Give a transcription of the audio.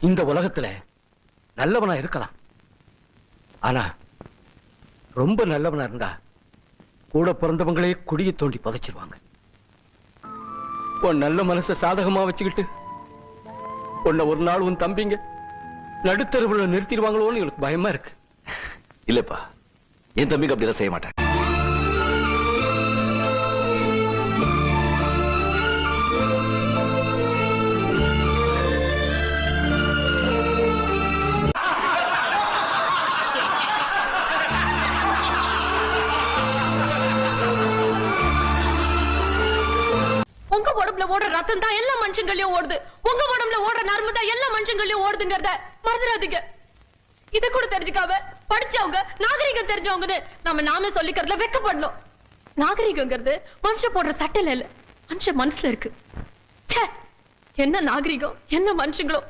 இந்த உலகத்துல நல்லவனா இருக்கலாம், ஆனா ரொம்ப நல்லவனா இருந்தா கூட பிறந்தவங்களே குடியை தோண்டி புதைச்சிருவாங்க. உன் நல்ல மனசை சாதகமா வச்சுக்கிட்டு உன்னை ஒரு நாள் உன் தம்பிங்க நடுத்தருவுல நிறுத்திடுவாங்களோன்னு எனக்கு பயமா இருக்கு. இல்லப்பா, என் தம்பிக்கு அப்படிலாம் செய்ய மாட்டேன். உங்க உடம்புல ஓடுற ரத்தம் தான் எல்லா மனுஷங்களையும் ஓடுது. உங்க உடம்புல ஓடுற நரம்பு தான் எல்லா மனுஷங்களையும் ஓடுதுங்கிறத மறந்துடாதீங்க. இத கூட தெரிஞ்சுக்காம படிச்சவங்க நாகரிகம் தெரிஞ்சவங்கன்னு நாமே சொல்லிக்கிறதுல வெக்கப்படணும். நாகரிகங்கிறது மனுஷன் போடுற சட்டையில இல்ல, மனுஷன் மனசுல இருக்கு. என்ன நாகரிகம், என்ன மனுஷங்களோ.